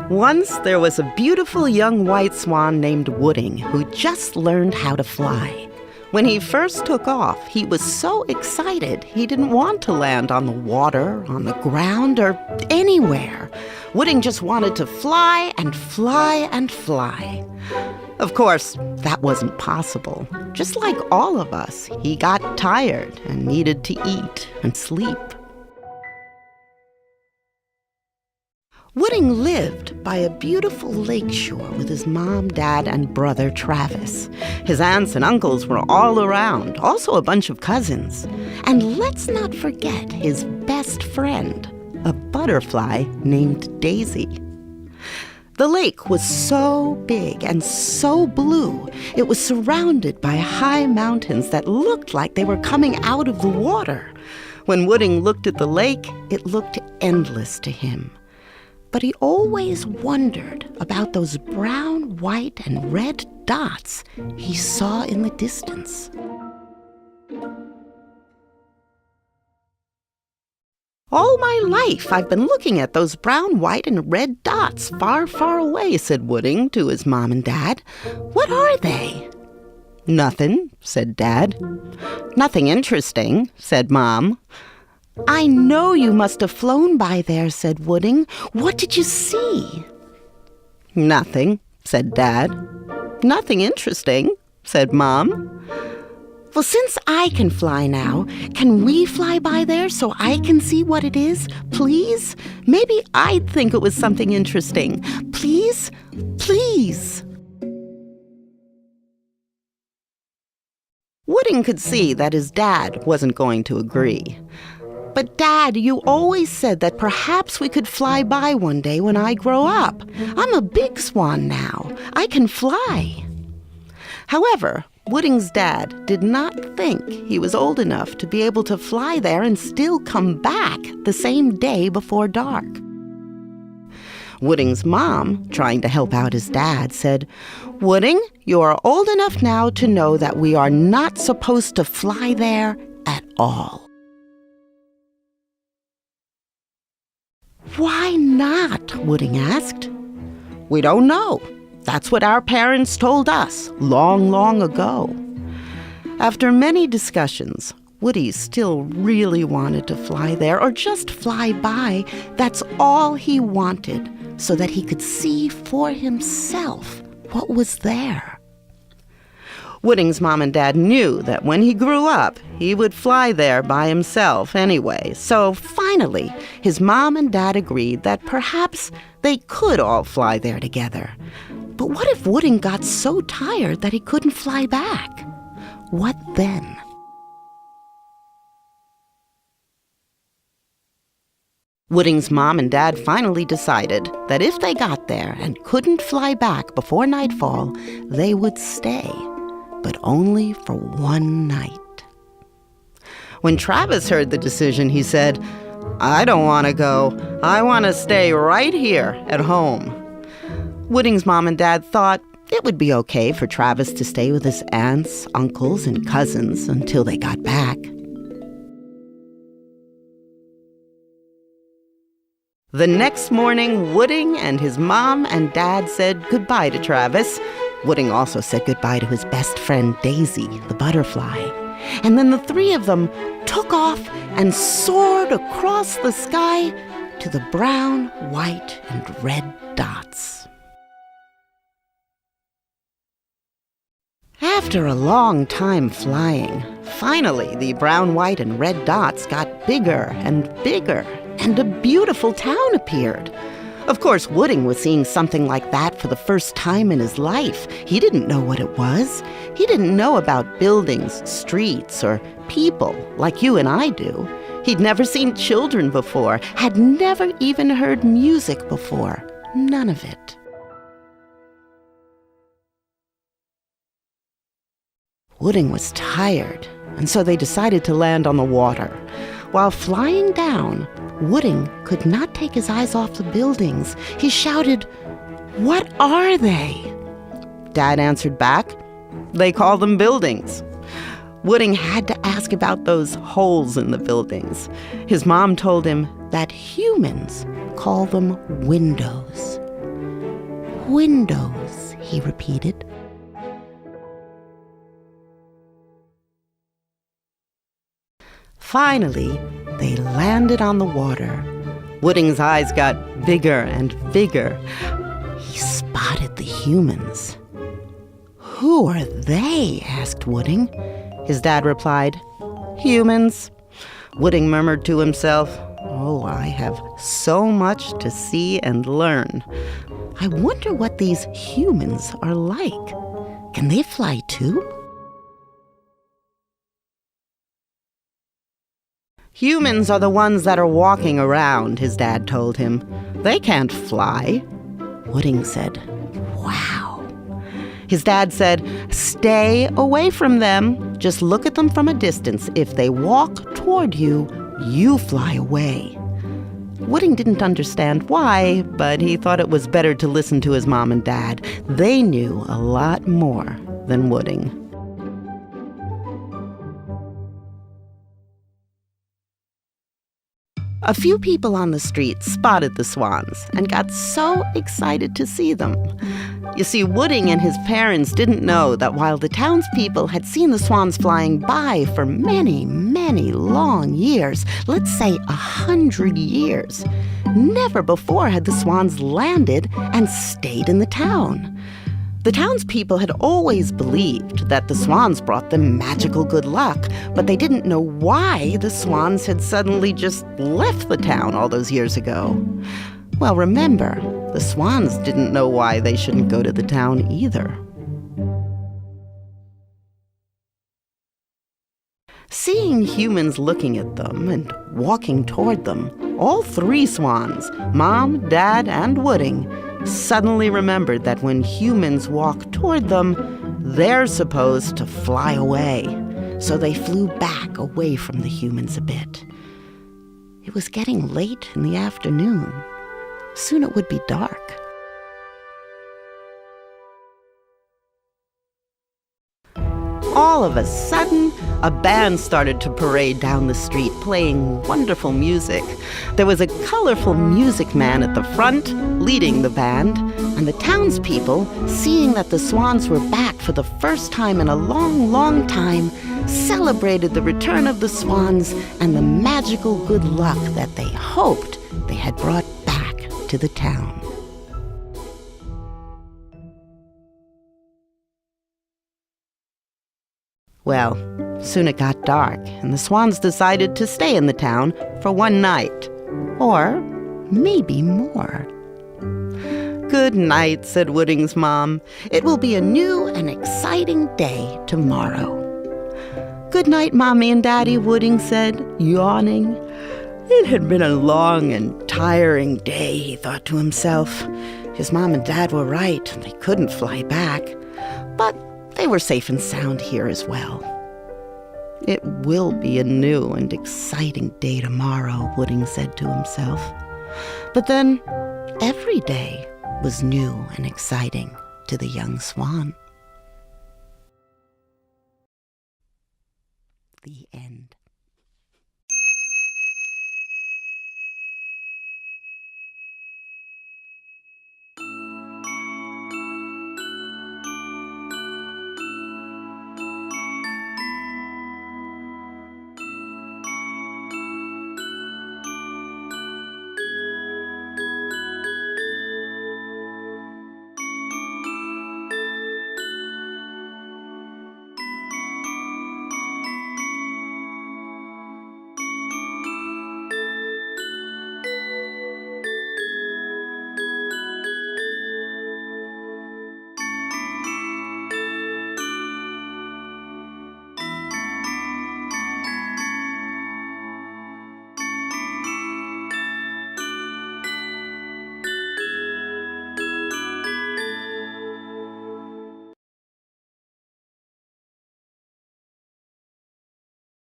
Once there was a beautiful young white swan named Wooding who just learned how to fly. When he first took off, he was so excited he didn't want to land on the water, on the ground, or anywhere. Wooding just wanted to fly and fly and fly. Of course, that wasn't possible. Just like all of us, he got tired and needed to eat and sleep. Wooding lived by a beautiful lakeshore with his mom, dad, and brother Travis. His aunts and uncles were all around, also a bunch of cousins. And let's not forget his best friend, a butterfly named Daisy. The lake was so big and so blue, it was surrounded by high mountains that looked like they were coming out of the water. When Wooding looked at the lake, it looked endless to him. But he always wondered about those brown, white, and red dots he saw in the distance. All my life I've been looking at those brown, white, and red dots far, far away, said Wooding to his mom and dad. What are they? Nothing, said Dad. Nothing interesting, said Mom. I know you must have flown by there, said Wooding. What did you see? Nothing, said Dad. Nothing interesting, said Mom. Well, since I can fly now, can we fly by there so I can see what it is, please? Maybe I'd think it was something interesting. Please? Please. Wooding could see that his dad wasn't going to agree. But Dad, you always said that perhaps we could fly by one day when I grow up. I'm a big swan now. I can fly. However, Wooding's dad did not think he was old enough to be able to fly there and still come back the same day before dark. Wooding's mom, trying to help out his dad, said, Wooding, you are old enough now to know that we are not supposed to fly there at all. Why not? Wooding asked. We don't know. That's what our parents told us long, long ago. After many discussions, Woody still really wanted to fly there or just fly by. That's all he wanted, so that he could see for himself what was there. Wooding's mom and dad knew that when he grew up, he would fly there by himself anyway. So finally, his mom and dad agreed that perhaps they could all fly there together. But what if Wooding got so tired that he couldn't fly back? What then? Wooding's mom and dad finally decided that if they got there and couldn't fly back before nightfall, they would stay, but only for one night. When Travis heard the decision, he said, I don't want to go. I want to stay right here at home. Wooding's mom and dad thought it would be okay for Travis to stay with his aunts, uncles, and cousins until they got back. The next morning, Wooding and his mom and dad said goodbye to Travis. Wooding also said goodbye to his best friend, Daisy, the butterfly. And then the three of them took off and soared across the sky to the brown, white, and red dots. After a long time flying, finally the brown, white, and red dots got bigger and bigger, and a beautiful town appeared. Of course, Wooding was seeing something like that for the first time in his life. He didn't know what it was. He didn't know about buildings, streets, or people like you and I do. He'd never seen children before, had never even heard music before. None of it. Wooding was tired, and so they decided to land on the water. While flying down, Wooding could not take his eyes off the buildings. He shouted, "What are they?" Dad answered back, "They call them buildings." Wooding had to ask about those holes in the buildings. His mom told him that humans call them windows. windows, he repeated. Finally, they landed on the water. Wooding's eyes got bigger and bigger. He spotted the humans. "Who are they?" asked Wooding. His dad replied, "Humans." Wooding murmured to himself, "Oh, I have so much to see and learn. I wonder what these humans are like. Can they fly too?" "Humans are the ones that are walking around," his dad told him. "They can't fly." Wooding said, "Wow." His dad said, "Stay away from them. Just look at them from a distance. If they walk toward you, you fly away." Wooding didn't understand why, but he thought it was better to listen to his mom and dad. They knew a lot more than Wooding. A few people on the street spotted the swans and got so excited to see them. You see, Wooding and his parents didn't know that while the townspeople had seen the swans flying by for many, many long years, let's say 100 years, never before had the swans landed and stayed in the town. The townspeople had always believed that the swans brought them magical good luck, but they didn't know why the swans had suddenly just left the town all those years ago. Well, remember, the swans didn't know why they shouldn't go to the town either. Seeing humans looking at them and walking toward them, all three swans, Mom, Dad, and Wooding, suddenly remembered that when humans walk toward them, they're supposed to fly away. So they flew back away from the humans a bit. It was getting late in the afternoon. Soon it would be dark. All of a sudden, a band started to parade down the street, playing wonderful music. There was a colorful music man at the front, leading the band, and the townspeople, seeing that the swans were back for the first time in a long, long time, celebrated the return of the swans and the magical good luck that they hoped they had brought back to the town. Well, soon it got dark, and the swans decided to stay in the town for one night. Or maybe more. "Good night," said Wooding's mom. "It will be a new and exciting day tomorrow." "Good night, Mommy and Daddy," Wooding said, yawning. It had been a long and tiring day, he thought to himself. His mom and dad were right. They couldn't fly back. But they were safe and sound here as well. "It will be a new and exciting day tomorrow," Wooding said to himself. But then every day was new and exciting to the young swan. The end.